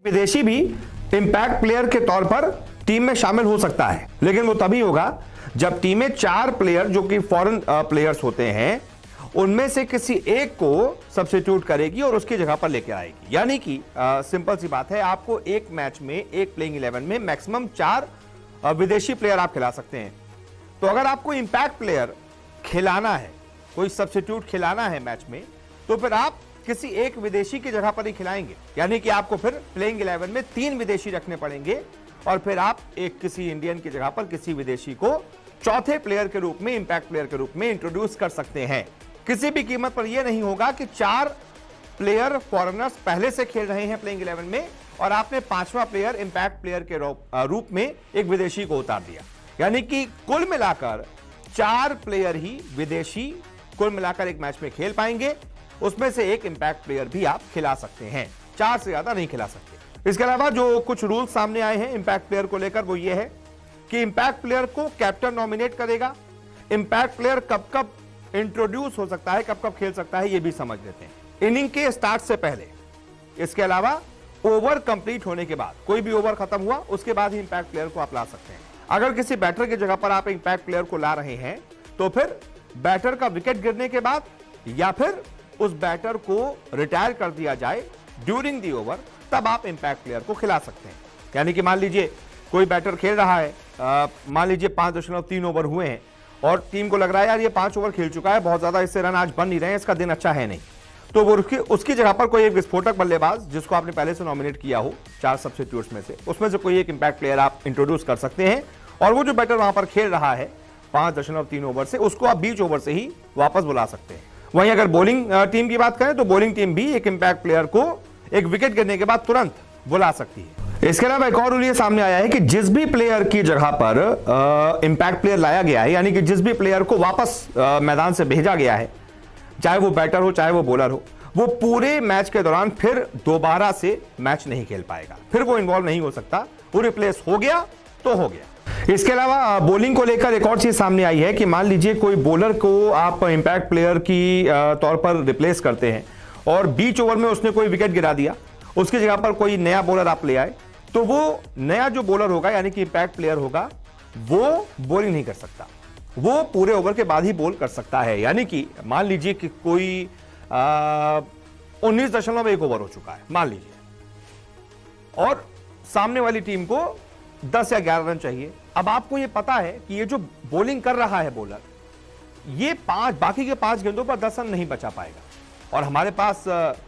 विदेशी भी impact player के तौर पर टीम में शामिल हो सकता है, लेकिन वो तभी होगा जब टीम में 4 प्लेयर जो कि फॉरेन प्लेयर्स होते हैं उनमें से किसी एक को सब्स्टिट्यूट करेगी और उसकी जगह पर लेकर आएगी। यानी कि सिंपल सी बात है, आपको एक मैच में एक प्लेइंग 11 में मैक्सिमम 4 विदेशी प्लेयर आप खिला सकते हैं। तो अगर आपको इंपैक्ट प्लेयर खिलाना है, कोई सब्स्टिट्यूट खिलाना है मैच में, तो फिर आप किसी एक विदेशी की जगह पर ही खिलाएंगे। यानी कि आपको फिर प्लेइंग 11 में 3 विदेशी रखने पड़ेंगे और फिर आप एक किसी इंडियन की जगह पर किसी विदेशी को चौथे प्लेयर के रूप में, इंपैक्ट प्लेयर के रूप में इंट्रोड्यूस कर सकते हैं। किसी भी कीमत पर यह नहीं होगा कि 4 प्लेयर फॉरेनर्स पहले से खेल रहे हैं प्लेइंग 11 में और आपने 5वां प्लेयर इंपैक्ट प्लेयर के रूप में एक विदेशी को उतार दिया। यानी कि कुल मिलाकर 4 प्लेयर ही विदेशी कुल मिलाकर एक मैच में खेल पाएंगे। उसमें से एक इंपैक्ट प्लेयर भी आप खिला सकते हैं, 4 से ज्यादा नहीं खिला सकते। इसके अलावा जो कुछ रूल्स सामने आए हैं इंपैक्ट प्लेयर को लेकर, वो ये है कि इंपैक्ट प्लेयर को कैप्टन नॉमिनेट करेगा। इंपैक्ट प्लेयर कब कब इंट्रोड्यूस हो सकता है, कब कब खेल सकता है, ये भी समझ लेते हैं इनिंग के स्टार्ट से पहले। इसके अलावा ओवर कंप्लीट होने के बाद, कोई भी ओवर खत्म हुआ उसके बाद ही इंपैक्ट प्लेयर को आप ला सकते हैं। अगर किसी बैटर की जगह पर आप इंपैक्ट प्लेयर को ला रहे हैं तो फिर बैटर का विकेट गिरने के बाद या फिर उस बैटर को रिटायर कर दिया जाए ड्यूरिंग दी ओवर, तब आप इंपैक्ट प्लेयर को खिला सकते हैं। यानी कि मान लीजिए कोई बैटर खेल रहा है, मान लीजिए 5.3 ओवर हुए हैं और टीम को लग रहा है यार ये 5 ओवर खेल चुका है, बहुत ज्यादा इससे रन आज बन नहीं रहे हैं, इसका दिन अच्छा है नहीं, तो वो उसकी जगह पर कोई एक विस्फोटक बल्लेबाज जिसको आपने पहले से नॉमिनेट किया हो 4 सब्स्टिट्यूट्स में से, उसमें से कोई एक इंपैक्ट प्लेयर आप इंट्रोड्यूस कर सकते हैं और वो जो बैटर वहां पर खेल रहा है 5.3 ओवर से, उसको आप 20 ओवर से ही वापस बुला सकते हैं। वहीं अगर बॉलिंग टीम की बात करें तो बॉलिंग टीम भी एक इंपैक्ट प्लेयर को एक विकेट गिरने के बाद तुरंत बुला सकती है। इसके अलावा एक और रूल ये सामने आया है कि जिस भी प्लेयर की जगह पर इंपैक्ट प्लेयर लाया गया है, यानी कि जिस भी प्लेयर को वापस मैदान से भेजा गया है, चाहे वो बैटर हो चाहे वो बॉलर हो, वो पूरे मैच के दौरान फिर दोबारा से मैच नहीं खेल पाएगा, फिर वो इन्वॉल्व नहीं हो सकता। वो रिप्लेस हो गया तो हो गया। इसके अलावा बॉलिंग को लेकर एक और चीज सामने आई है कि मान लीजिए कोई बॉलर को आप इंपैक्ट प्लेयर की तौर पर रिप्लेस करते हैं और 20 ओवर में उसने कोई विकेट गिरा दिया, उसकी जगह पर कोई नया बॉलर आप ले आए, तो वो नया जो बॉलर होगा यानी कि इंपैक्ट प्लेयर होगा, वो बॉलिंग नहीं कर सकता, वो पूरे ओवर के बाद ही बॉल कर सकता है। यानी कि मान लीजिए कि कोई 19.1 ओवर हो चुका है मान लीजिए, और सामने वाली टीम को 10 या 11 रन चाहिए। अब आपको यह पता है कि ये जो बॉलिंग कर रहा है बॉलर, ये बाकी के 5 गेंदों पर 10 रन नहीं बचा पाएगा, और हमारे पास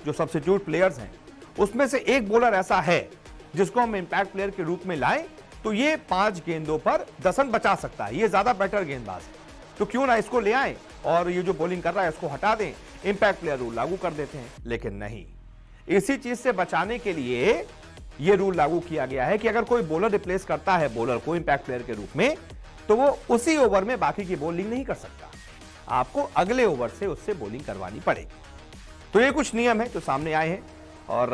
जो सब्स्टिट्यूट प्लेयर्स हैं उसमें से एक बॉलर ऐसा है जिसको हम इंपैक्ट प्लेयर के रूप में लाएं तो ये 5 गेंदों पर 10 रन बचा सकता है, ये ज्यादा बेटर गेंदबाज है, तो क्यों ना इसको ले आए और ये जो बॉलिंग कर रहा है इसको हटा दें, इंपैक्ट प्लेयर रूल लागू कर देते हैं। लेकिन नहीं, इसी चीज से बचाने के लिए ये रूल लागू किया गया है कि अगर कोई बॉलर रिप्लेस करता है बॉलर को इंपैक्ट प्लेयर के रूप में, तो वो उसी ओवर में बाकी की बॉलिंग नहीं कर सकता, आपको अगले ओवर से उससे बॉलिंग करवानी पड़ेगी। तो ये कुछ नियम है जो सामने आए हैं और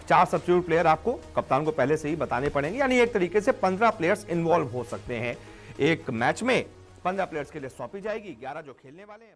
4 सब्स्टिट्यूट प्लेयर आपको कप्तान को पहले से ही बताने पड़ेंगे। यानी एक तरीके से 15 प्लेयर्स इन्वॉल्व हो सकते हैं एक मैच में। 15 प्लेयर्स के लिए सौंपी जाएगी, 11 जो खेलने वाले हैं।